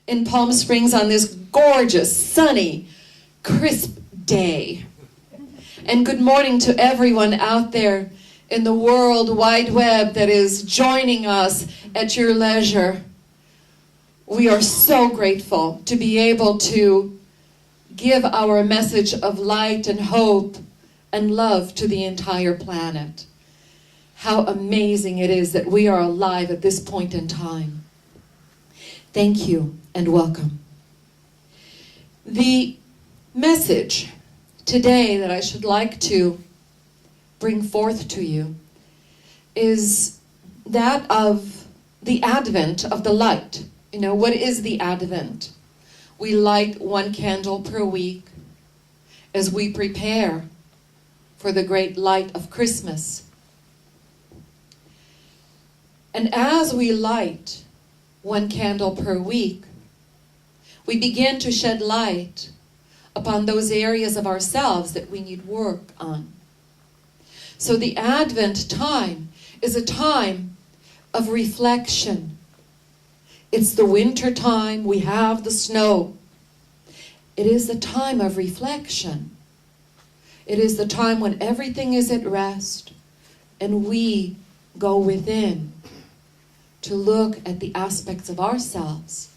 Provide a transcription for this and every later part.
in Palm Springs on this gorgeous, sunny, crisp day. And good morning to everyone out there in the World Wide Web that is joining us at your leisure. We are so grateful to be able to give our message of light and hope and love to the entire planet. How amazing it is that we are alive at this point in time. Thank you and welcome. The message today that I should like to bring forth to you is that of the advent of the light. You know, what is the advent? We light one candle per week as we prepare for the great light of Christmas. And as we light one candle per week, we begin to shed light upon those areas of ourselves that we need work on. So the Advent time is a time of reflection. It's the winter time, we have the snow. It is the time of reflection. It is the time when everything is at rest and we go within to look at the aspects of ourselves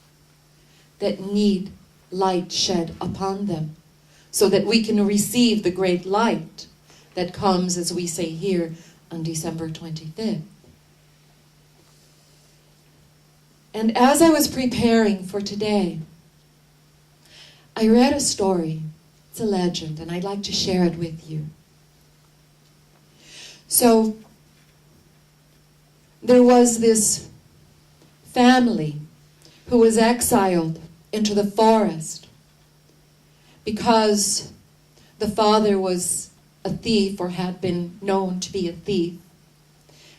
that need light shed upon them so that we can receive the great light that comes, as we say here, on December 25th. And as I was preparing for today, I read a story. It's a legend, and I'd like to share it with you. So, there was this family who was exiled into the forest because the father was a thief or had been known to be a thief,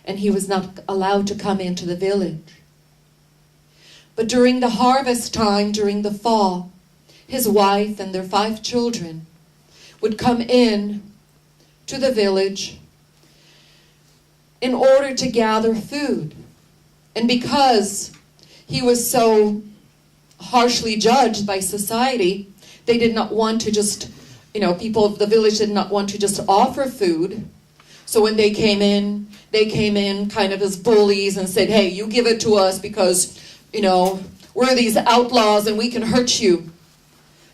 and he was not allowed to come into the village. But during the harvest time, during the fall, his wife and their 5 children would come in to the village in order to gather food. And because he was so harshly judged by society, they did not want to just, people of the village did not want to just offer food. So when they came in kind of as bullies and said, hey, you give it to us because, we're these outlaws and we can hurt you.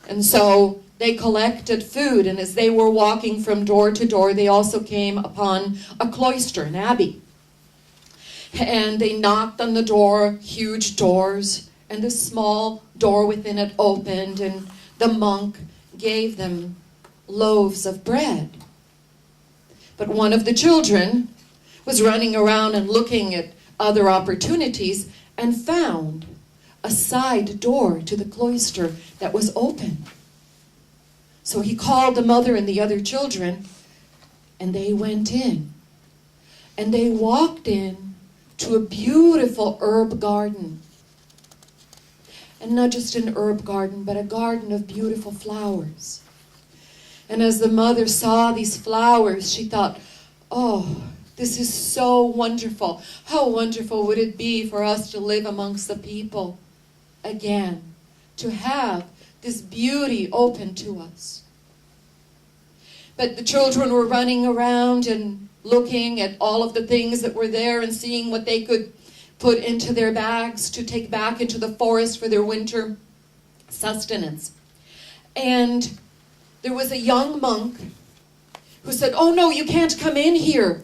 And so they collected food, and as they were walking from door to door, they also came upon a cloister, an abbey. And they knocked on the door, huge doors, and the small door within it opened, and the monk gave them loaves of bread. But one of the children was running around and looking at other opportunities and found a side door to the cloister that was open. So he called the mother and the other children, and they went in. And they walked in to a beautiful herb garden. And not just an herb garden, but a garden of beautiful flowers. And as the mother saw these flowers, she thought, oh, this is so wonderful. How wonderful would it be for us to live amongst the people again, to have this beauty open to us. But the children were running around and looking at all of the things that were there and seeing what they could put into their bags to take back into the forest for their winter sustenance. And there was a young monk who said, oh no, you can't come in here.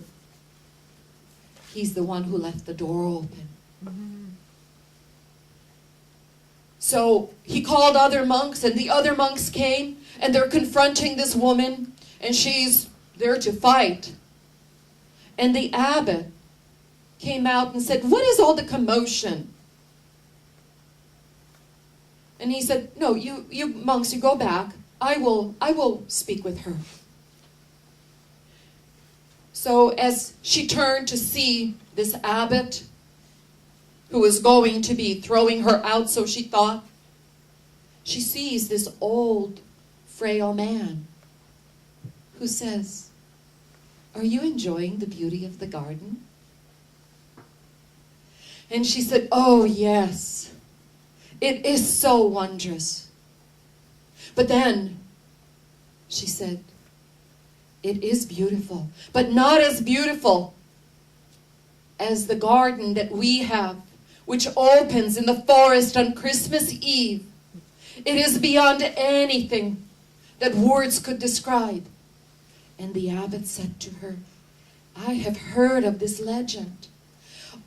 He's the one who left the door open. So he called other monks, and the other monks came, and they're confronting this woman, and she's there to fight. And the abbot came out and said, what is all the commotion? And he said, no, you monks, you go back. I will speak with her. So as she turned to see this abbot, who was going to be throwing her out, so she thought, she sees this old, frail man who says, are you enjoying the beauty of the garden? And she said, oh yes, It is so wondrous. But then she said, it is beautiful, but not as beautiful as the garden that we have, which opens in the forest on Christmas Eve. It is beyond anything that words could describe. And the abbot said to her, I have heard of this legend.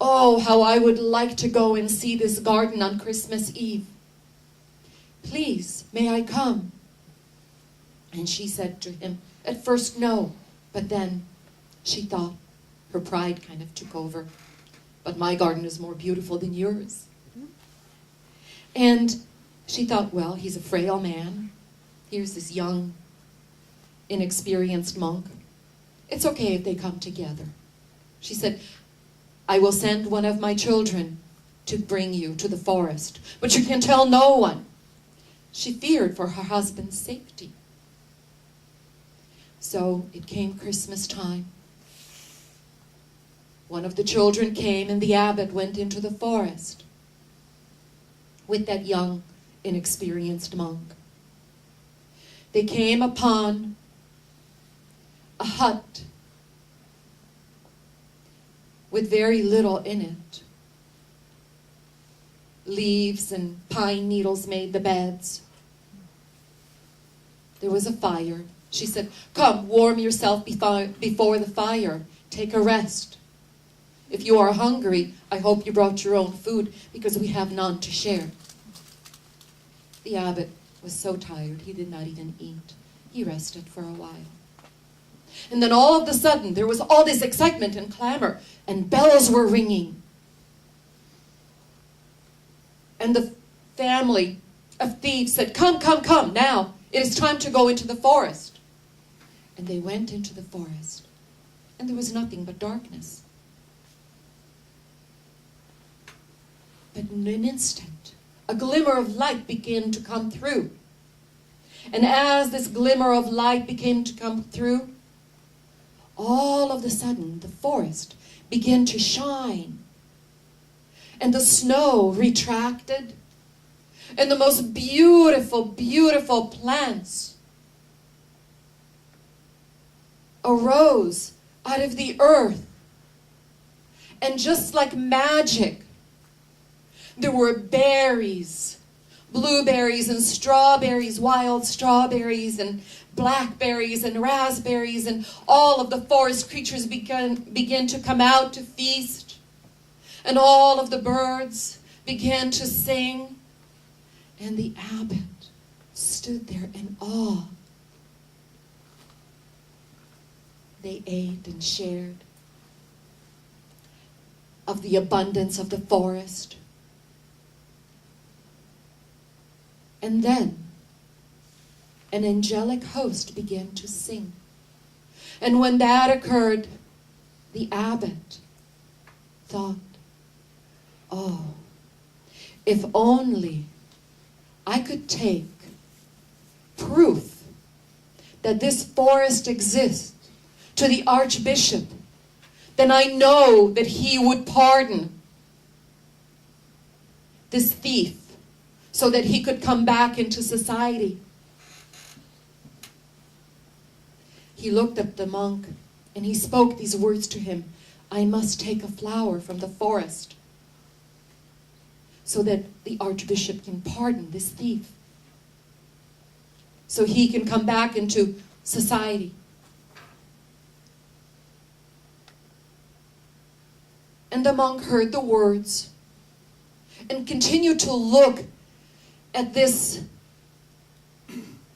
Oh, how I would like to go and see this garden on Christmas Eve. Please, may I come? And she said to him, at first, no. But then she thought, her pride kind of took over. But my garden is more beautiful than yours. And she thought, well, he's a frail man. Here's this young, inexperienced monk. It's okay if they come together. She said, I will send one of my children to bring you to the forest, but you can tell no one. She feared for her husband's safety. So it came Christmas time. One of the children came, and the abbot went into the forest with that young, inexperienced monk. They came upon a hut with very little in it. Leaves and pine needles made the beds. There was a fire. She said, come, warm yourself before the fire. Take a rest. If you are hungry, I hope you brought your own food, because we have none to share. The abbot was so tired, he did not even eat. He rested for a while. And then all of a sudden, there was all this excitement and clamor, and bells were ringing. And the family of thieves said, come, come, come, now. It is time to go into the forest. And they went into the forest, and there was nothing but darkness. But in an instant, a glimmer of light began to come through. And as this glimmer of light began to come through, all of a sudden, the forest began to shine. And the snow retracted. And the most beautiful, beautiful plants arose out of the earth. And just like magic, there were berries, blueberries and strawberries, wild strawberries and blackberries and raspberries, and all of the forest creatures began to come out to feast. And all of the birds began to sing. And the abbot stood there in awe. They ate and shared of the abundance of the forest. And then an angelic host began to sing. And when that occurred, the abbot thought, oh, if only I could take proof that this forest exists to the archbishop, then I know that he would pardon this thief so that he could come back into society. He looked at the monk and he spoke these words to him. I must take a flower from the forest so that the archbishop can pardon this thief, so he can come back into society. And the monk heard the words and continued to look at this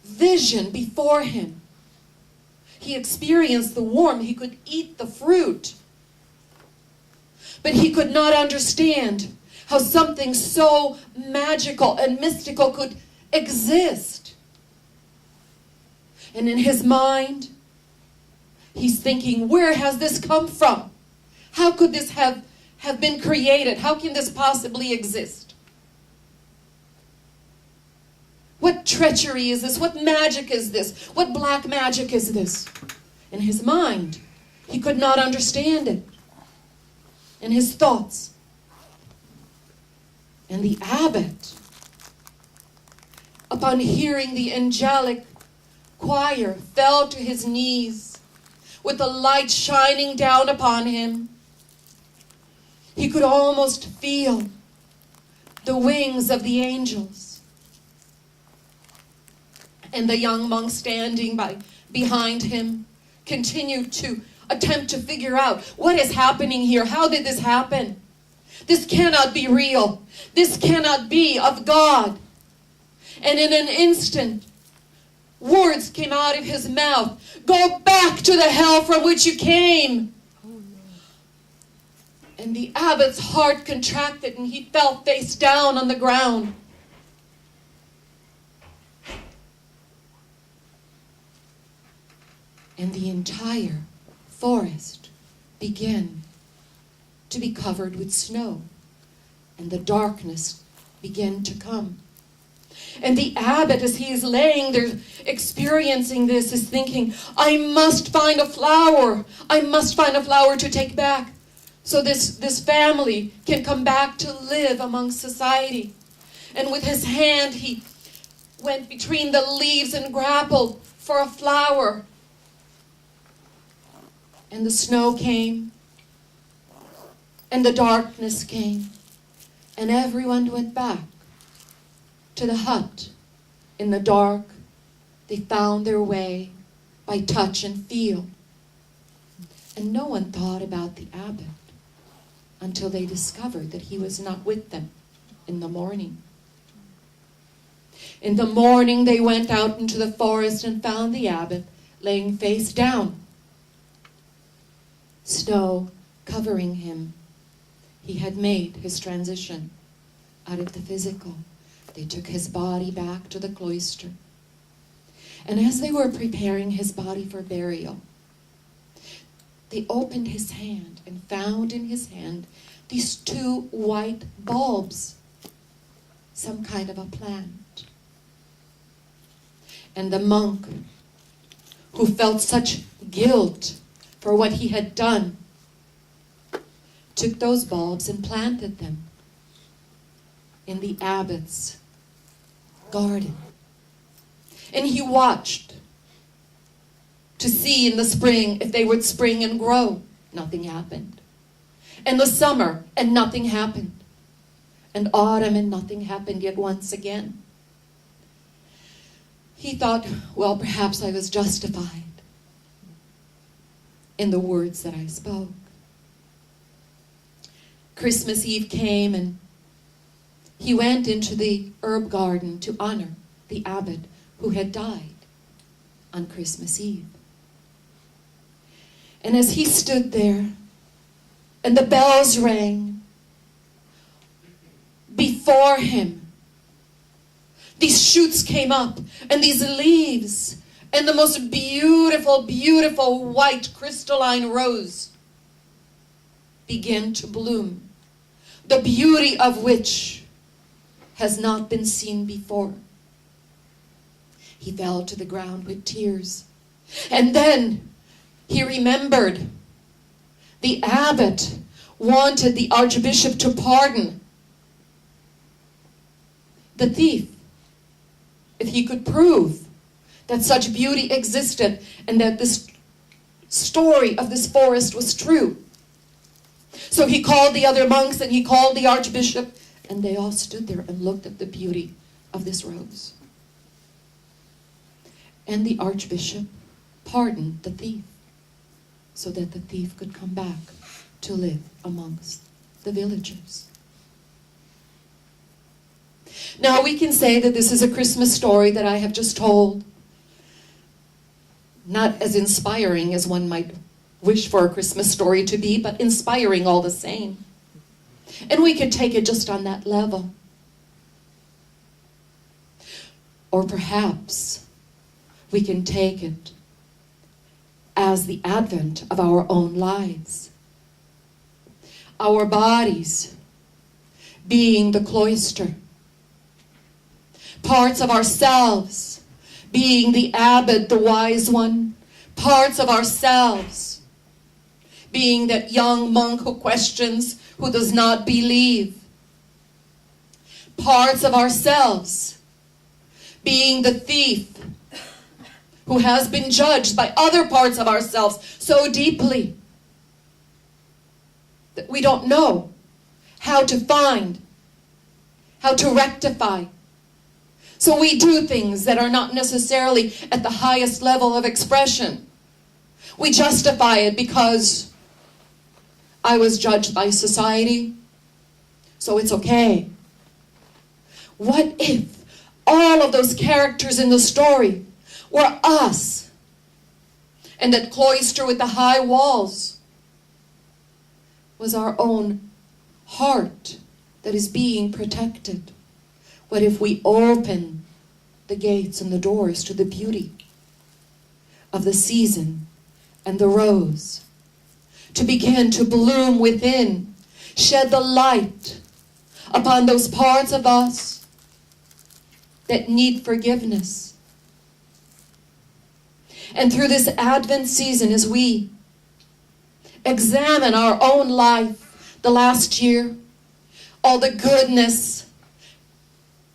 vision before him. He experienced the warmth. He could eat the fruit. But he could not understand how something so magical and mystical could exist. And in his mind, he's thinking, where has this come from? How could this have been created? How can this possibly exist? What treachery is this? What magic is this? What black magic is this? In his mind, he could not understand it. In his thoughts. And the abbot upon hearing the angelic choir, fell to his knees with the light shining down upon him. He could almost feel the wings of the angels. And the young monk standing behind him continued to attempt to figure out what is happening here. How did this happen? This cannot be real. This cannot be of God. And in an instant, words came out of his mouth. Go back to the hell from which you came. And the abbot's heart contracted and he fell face down on the ground. And the entire forest began to be covered with snow. And the darkness began to come. And the abbot, as he is laying there experiencing this, is thinking, I must find a flower. I must find a flower to take back, so this family can come back to live among society. And with his hand, he went between the leaves and grappled for a flower. And the snow came, and the darkness came, and everyone went back to the hut. In the dark, they found their way by touch and feel. And no one thought about the abbot until they discovered that he was not with them in the morning. In the morning, they went out into the forest and found the abbot laying face down, snow covering him. He had made his transition out of the physical. They took his body back to the cloister. And as they were preparing his body for burial, they opened his hand and found in his hand these two white bulbs, some kind of a plant. And the monk, who felt such guilt for what he had done, took those bulbs and planted them in the abbot's garden. And he watched to see in the spring if they would spring and grow. Nothing happened. And the summer, and nothing happened. And autumn, and nothing happened yet once again. He thought, well, perhaps I was justified in the words that I spoke. Christmas Eve came, and he went into the herb garden to honor the abbot who had died on Christmas Eve. And as he stood there, and the bells rang, before him, these shoots came up, and these leaves, and the most beautiful, beautiful white crystalline rose began to bloom, the beauty of which has not been seen before. He fell to the ground with tears. And then he remembered the abbot wanted the archbishop to pardon the thief if he could prove that such beauty existed and that this story of this forest was true. So he called the other monks and he called the archbishop, and they all stood there and looked at the beauty of this rose. And the archbishop pardoned the thief so that the thief could come back to live amongst the villagers. Now we can say that this is a Christmas story that I have just told. Not as inspiring as one might wish for a Christmas story to be, but inspiring all the same. And we could take it just on that level. Or perhaps we can take it as the advent of our own lives. Our bodies being the cloister. Parts of ourselves being the abbot, the wise one. Parts of ourselves being that young monk who questions, who does not believe. Parts of ourselves being the thief who has been judged by other parts of ourselves so deeply that we don't know how to find, how to rectify. So we do things that are not necessarily at the highest level of expression. We justify it because I was judged by society, so it's okay. What if all of those characters in the story were us, and that cloister with the high walls was our own heart that is being protected? What if we open the gates and the doors to the beauty of the season and the rose, to begin to bloom within, shed the light upon those parts of us that need forgiveness? And through this Advent season, as we examine our own life the last year, all the goodness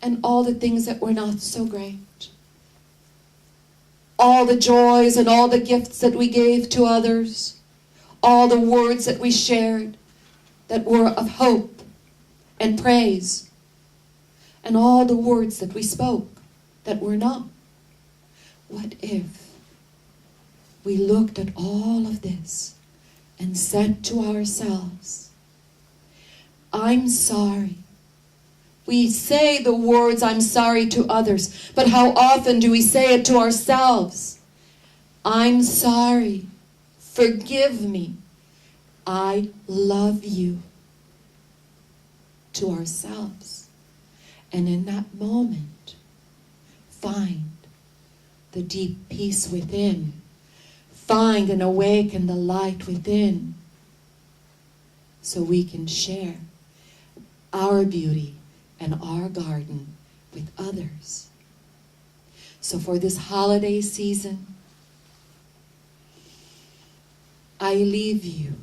and all the things that were not so great, all the joys and all the gifts that we gave to others, all the words that we shared that were of hope and praise, and all the words that we spoke that were not. What if we looked at all of this and said to ourselves, I'm sorry. We say the words, I'm sorry, to others, but how often do we say it to ourselves? I'm sorry. Forgive me. I love you. To ourselves. And in that moment, find the deep peace within. Find and awaken the light within, so we can share our beauty and our garden with others. So for this holiday season, I leave you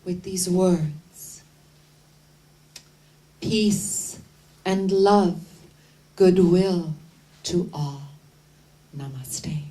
with these words: peace and love, goodwill to all. Namaste.